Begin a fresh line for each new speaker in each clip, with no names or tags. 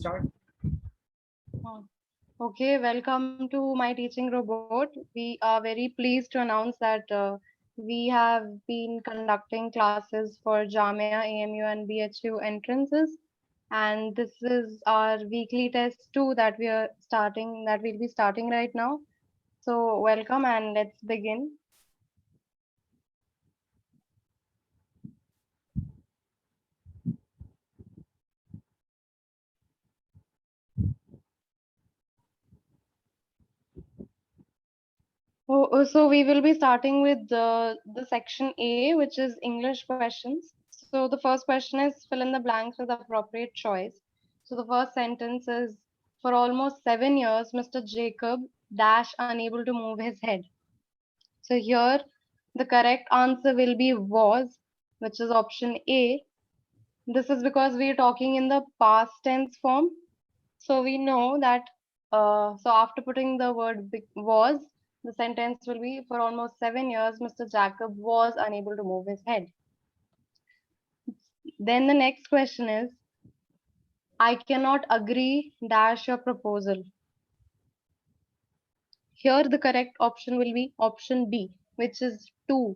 start.
Okay, welcome to my teaching robot. We are very pleased to announce that we have been conducting classes for Jamia, AMU, and BHU entrances, and this is our weekly test too that we'll be starting right now. So welcome and let's begin. So we will be starting with the section A, which is English questions. So the first question is fill in the blanks with appropriate choice. So the first sentence is for almost 7 years, Mr. Jacob dash unable to move his head. So here the correct answer will be was, which is option A. This is because we are talking in the past tense form. So we know that so after putting the word was, the sentence will be for almost 7 years, Mr. Jacob was unable to move his head. Then the next question is, I cannot agree dash your proposal. Here the correct option will be option B, which is two.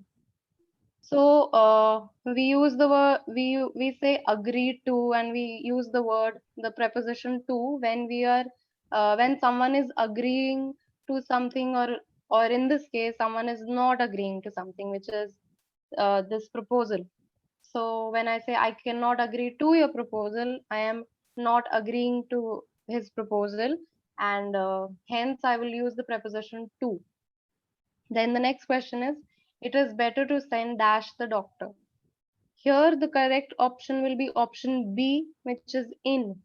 So we use the word we say agree to, and we use the preposition to when we are when someone is agreeing to something, or in this case someone is not agreeing to something, which is this proposal. So when I say I cannot agree to your proposal, I am not agreeing to his proposal, and hence I will use the preposition to. Then the next question is, it is better to send dash the doctor. Here the correct option will be option B, which is in.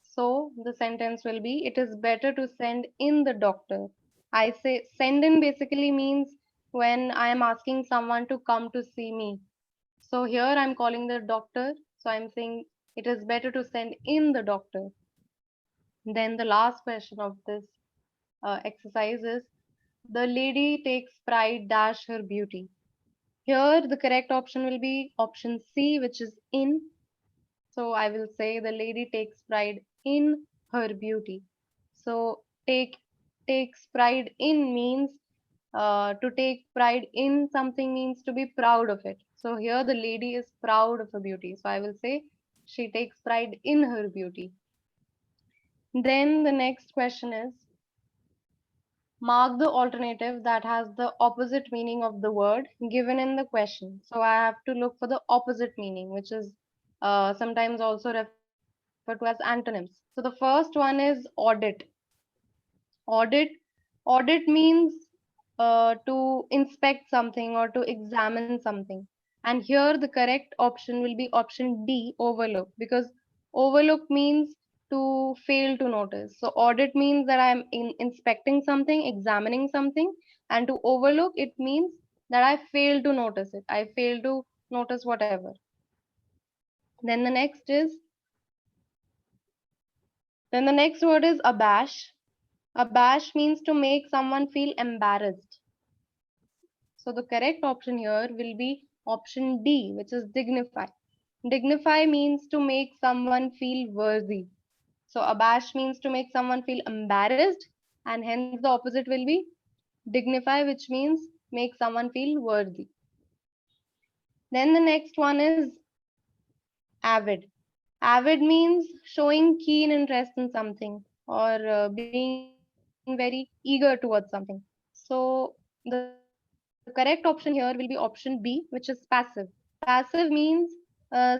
So the sentence will be, it is better to send in the doctor. I say send in basically means when I am asking someone to come to see me. So here I'm calling the doctor. So I'm saying it is better to send in the doctor. Then the last question of this exercise is, the lady takes pride dash her beauty. Here the correct option will be option C, which is in. So I will say the lady takes pride in her beauty. So takes pride in means to take pride in something means to be proud of it. So here the lady is proud of her beauty. So I will say she takes pride in her beauty. Then the next question is, mark the alternative that has the opposite meaning of the word given in the question. So I have to look for the opposite meaning, which is sometimes also referred to as antonyms. So the first one is audit. Audit audit means to inspect something or to examine something. And here the correct option will be option D, overlook, because overlook means to fail to notice. So audit means that I'm inspecting something, examining something, and to overlook it means that I fail to notice it. I fail to notice whatever. Then the next is then the next word is abash. Abash means to make someone feel embarrassed. So the correct option here will be option D, which is dignify. Dignify means to make someone feel worthy. So abash means to make someone feel embarrassed, and hence the opposite will be dignify, which means make someone feel worthy. Then the next one is avid. Avid means showing keen interest in something, or being very eager towards something. So the correct option here will be option B, which is passive. Passive means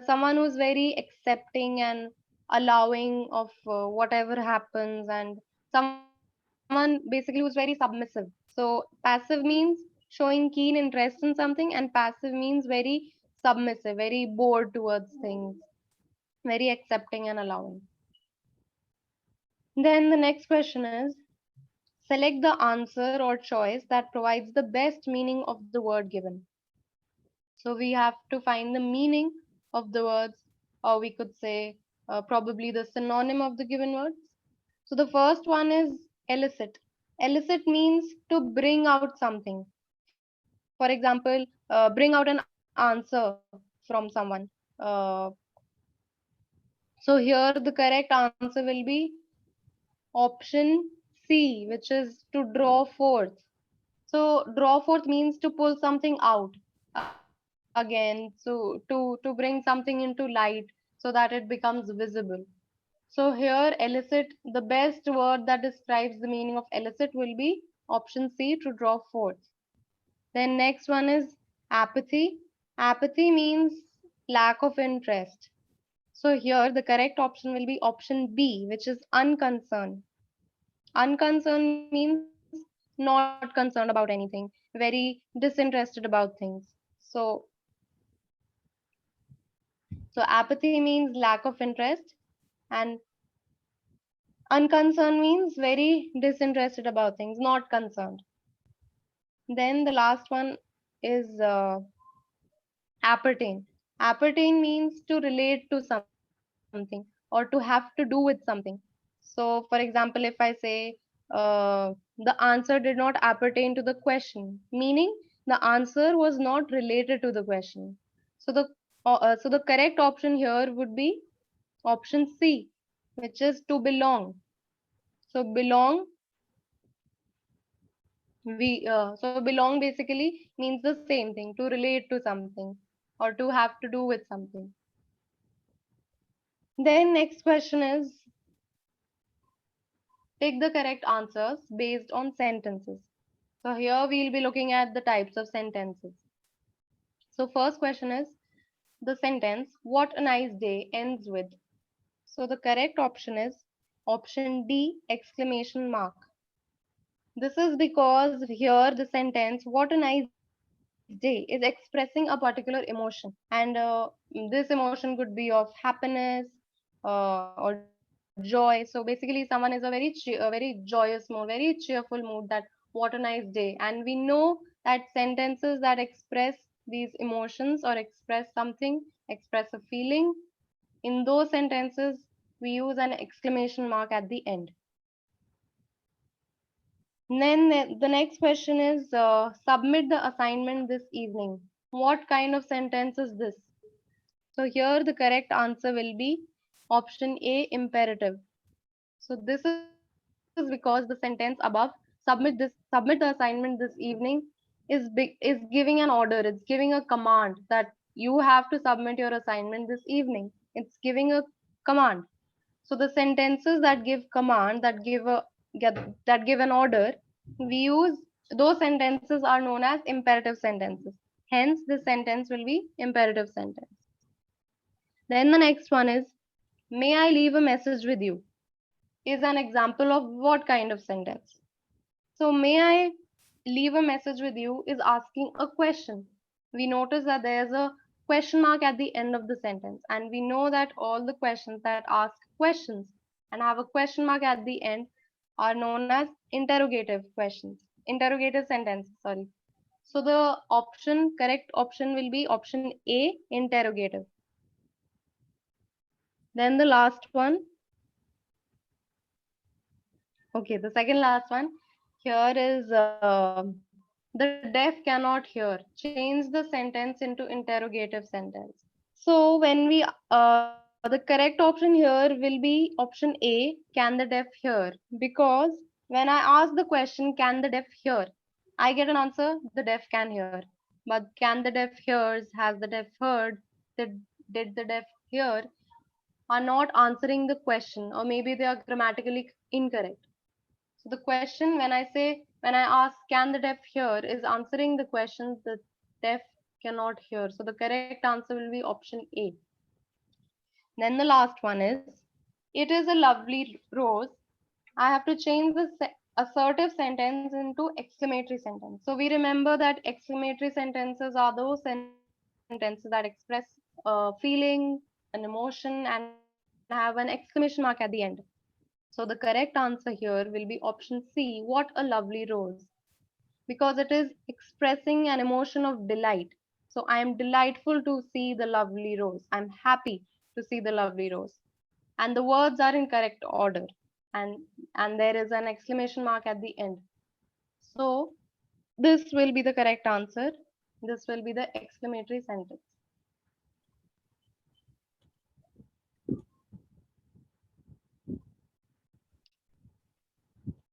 someone who's very accepting and allowing of whatever happens, and someone basically who's very submissive. So passive means showing keen interest in something, and passive means very submissive, very bored towards things, very accepting and allowing. Then the next question is, select the answer or choice that provides the best meaning of the word given. So we have to find the meaning of the words, or we could say probably the synonym of the given words. So the first one is elicit. Elicit means to bring out something. For example, bring out an answer from someone. Uh, So here the correct answer will be option C, which is to draw forth. So draw forth means to pull something out again, to bring something into light so that it becomes visible. So here elicit, the best word that describes the meaning of elicit will be option C, to draw forth. Then next one is apathy. Apathy means lack of interest. So here the correct option will be option B, which is unconcerned. Unconcerned means not concerned about anything, very disinterested about things. So apathy means lack of interest, and unconcerned means very disinterested about things, not concerned. Then the last one is appertain. Appertain means to relate to something or to have to do with something. So, for example, if I say the answer did not appertain to the question, meaning the answer was not related to the question. So the correct option here would be option C, which is to belong. So belong basically means the same thing, to relate to something or to have to do with something. Then next question is, pick the correct answers based on sentences. So here we'll be looking at the types of sentences. So first question is the sentence, what a nice day ends with. So the correct option is option D, exclamation mark. This is because here the sentence, what a nice day, is expressing a particular emotion. And this emotion could be of happiness or joy. So basically, someone is a very joyous mood, very cheerful mood, that what a nice day. And we know that sentences that express these emotions or express something, express a feeling, in those sentences, we use an exclamation mark at the end. Then the next question is submit the assignment this evening. What kind of sentence is this? So here the correct answer will be option A, imperative. So this is because the sentence above, submit the assignment this evening, is giving an order. It's giving a command that you have to submit your assignment this evening. It's giving a command. So the sentences that give command, that give an order, we use, those sentences are known as imperative sentences. Hence, this sentence will be imperative sentence. Then the next one is, may I leave a message with you? Is an example of what kind of sentence? So, may I leave a message with you is asking a question. We notice that there's a question mark at the end of the sentence, and we know that all the questions that ask questions and have a question mark at the end are known as interrogative questions, interrogative sentences, sorry. So, the correct option will be option A, interrogative. Then the last one, okay, the second last one here is the deaf cannot hear. Change the sentence into interrogative sentence. So when the correct option here will be option A, can the deaf hear? Because when I ask the question, can the deaf hear? I get an answer, the deaf can hear. But can the deaf hears? Has the deaf heard? Did the deaf hear? Are not answering the question, or maybe they are grammatically incorrect. So the question, when I ask, can the deaf hear, is answering the question the deaf cannot hear. So the correct answer will be option A. Then the last one is, it is a lovely rose. I have to change the assertive sentence into exclamatory sentence. So we remember that exclamatory sentences are those sentences that express feeling, an emotion, and have an exclamation mark at the end. So the correct answer here will be option C, what a lovely rose, because it is expressing an emotion of delight. So I am delightful to see the lovely rose. I'm happy to see the lovely rose. And the words are in correct order. And there is an exclamation mark at the end. So this will be the correct answer. This will be the exclamatory sentence.